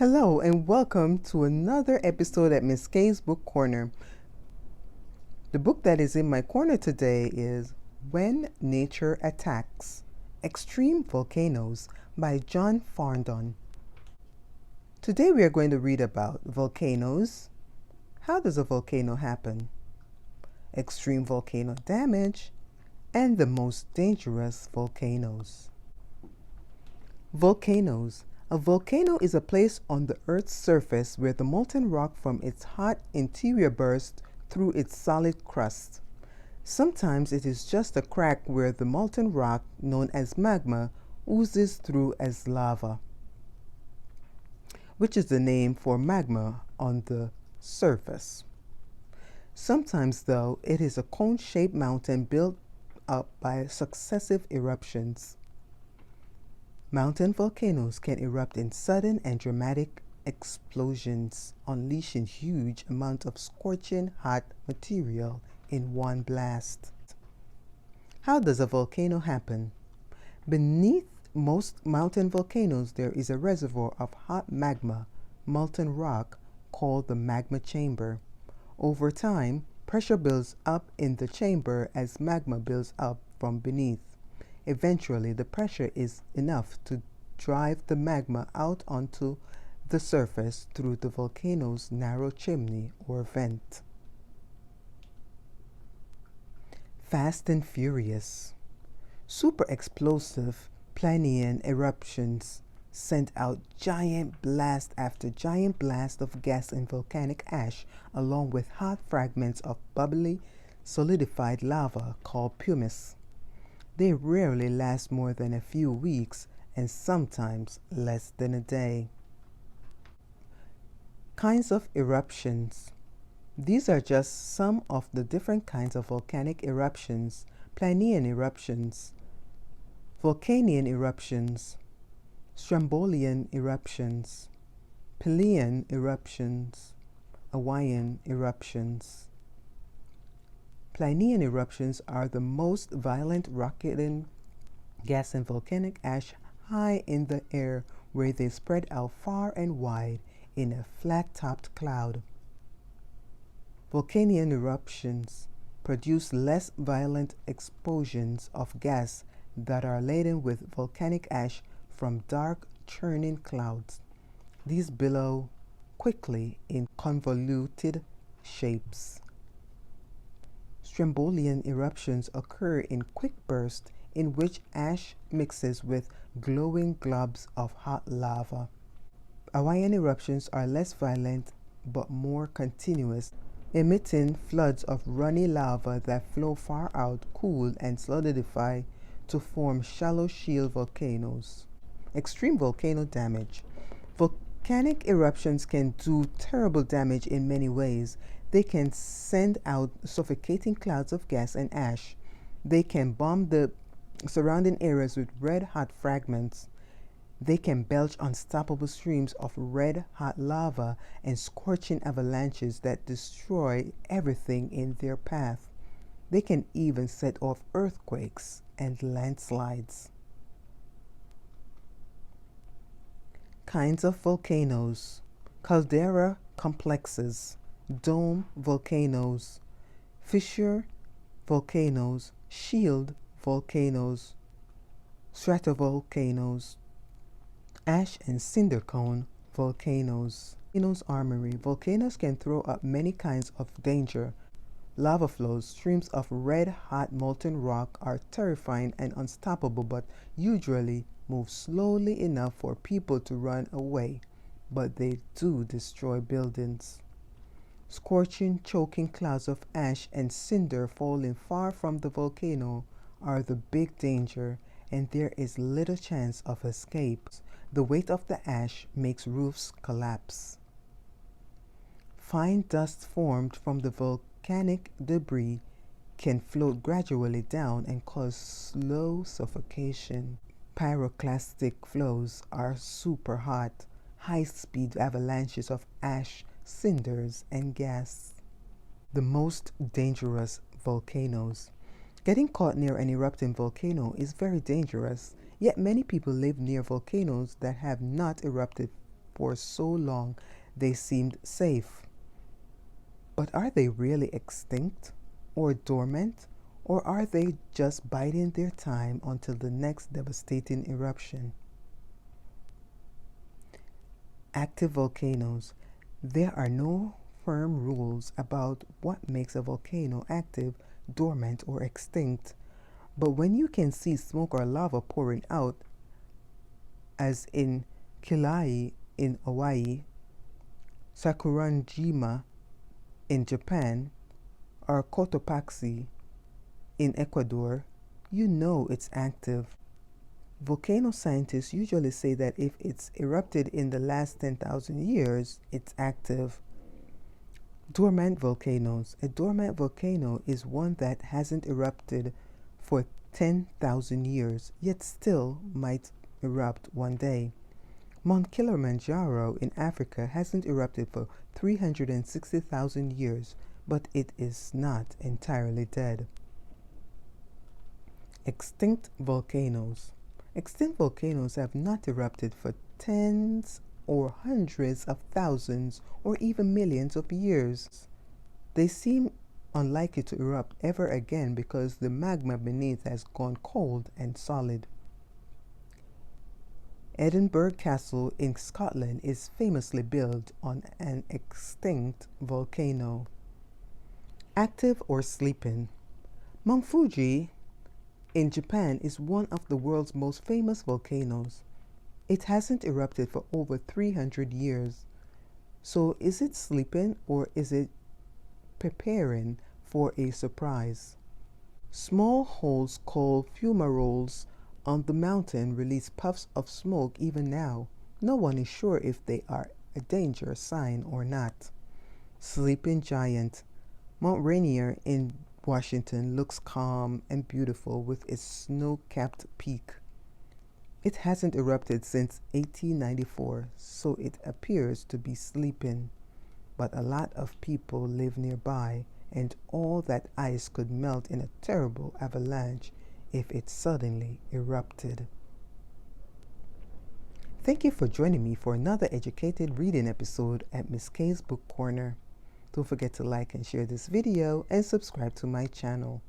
Hello and welcome to another episode at Ms. K's Book Corner. The book that is in my corner today is When Nature Attacks: Extreme Volcanoes by John Farndon. Today we are going to read about volcanoes. How does a volcano happen? Extreme volcano damage and the most dangerous volcanoes. Volcanoes. A volcano is a place on the Earth's surface where the molten rock from its hot interior bursts through its solid crust. Sometimes it is just a crack where the molten rock, known as magma, oozes through as lava, which is the name for magma on the surface. Sometimes, though, it is a cone-shaped mountain built up by successive eruptions. Mountain volcanoes can erupt in sudden and dramatic explosions, unleashing huge amounts of scorching hot material in one blast. How does a volcano happen? Beneath most mountain volcanoes, there is a reservoir of hot magma, molten rock, called the magma chamber. Over time, pressure builds up in the chamber as magma builds up from beneath. Eventually, the pressure is enough to drive the magma out onto the surface through the volcano's narrow chimney or vent. Fast and furious. Super explosive Planian eruptions sent out giant blast after giant blast of gas and volcanic ash, along with hot fragments of bubbly, solidified lava called pumice. They rarely last more than a few weeks and sometimes less than a day. Kinds of eruptions. These are just some of the different kinds of volcanic eruptions: Planian eruptions, Volcanian eruptions, Strombolian eruptions, Pelian eruptions, Hawaiian eruptions. Planian eruptions are the most violent, rocketing gas and volcanic ash high in the air, where they spread out far and wide in a flat-topped cloud. Volcanian eruptions produce less violent explosions of gas that are laden with volcanic ash from dark, churning clouds. These billow quickly in convoluted shapes. Strombolian eruptions occur in quick bursts in which ash mixes with glowing globs of hot lava. Hawaiian eruptions are less violent but more continuous, emitting floods of runny lava that flow far out, cool, and solidify to form shallow shield volcanoes. Extreme volcano damage. Volcanic eruptions can do terrible damage in many ways. They can send out suffocating clouds of gas and ash. They can bomb the surrounding areas with red-hot fragments. They can belch unstoppable streams of red-hot lava and scorching avalanches that destroy everything in their path. They can even set off earthquakes and landslides. Kinds of volcanoes. Caldera complexes, dome volcanoes, fissure volcanoes, shield volcanoes, stratovolcanoes, ash and cinder cone volcanoes. Volcanoes armory. Volcanoes can throw up many kinds of danger. Lava flows, streams of red-hot molten rock are terrifying and unstoppable, but usually move slowly enough for people to run away. But they do destroy buildings. Scorching, choking clouds of ash and cinder falling far from the volcano are the big danger, and there is little chance of escape. The weight of the ash makes roofs collapse. Fine dust formed from the volcanic debris can float gradually down and cause slow suffocation. Pyroclastic flows are super hot, high-speed avalanches of ash, cinders, and gas. The most dangerous volcanoes. Getting caught near an erupting volcano is very dangerous, yet many people live near volcanoes that have not erupted for so long they seemed safe. But are they really extinct or dormant, or are they just biding their time until the next devastating eruption? Active volcanoes. There are no firm rules about what makes a volcano active, dormant, or extinct. But when you can see smoke or lava pouring out, as in Kilauea in Hawaii, Sakurajima in Japan, or Cotopaxi in Ecuador, you know it's active. Volcano scientists usually say that if it's erupted in the last 10,000 years, it's active. Dormant volcanoes. A dormant volcano is one that hasn't erupted for 10,000 years, yet still might erupt one day. Mount Kilimanjaro in Africa hasn't erupted for 360,000 years, but it is not entirely dead. Extinct volcanoes. Extinct volcanoes have not erupted for tens or hundreds of thousands or even millions of years. They seem unlikely to erupt ever again because the magma beneath has gone cold and solid. Edinburgh Castle in Scotland is famously built on an extinct volcano. Active or sleeping. Mount Fuji in Japan is one of the world's most famous volcanoes. It hasn't erupted for over 300 years. So is it sleeping or is it preparing for a surprise? Small holes called fumaroles on the mountain release puffs of smoke even now. No one is sure if they are a danger sign or not. Sleeping giant. Mount Rainier in Washington looks calm and beautiful with its snow-capped peak. It hasn't erupted since 1894, so it appears to be sleeping. But a lot of people live nearby, and all that ice could melt in a terrible avalanche if it suddenly erupted. Thank you for joining me for another educated reading episode at Ms.K's Book Corner. Don't forget to like and share this video and subscribe to my channel.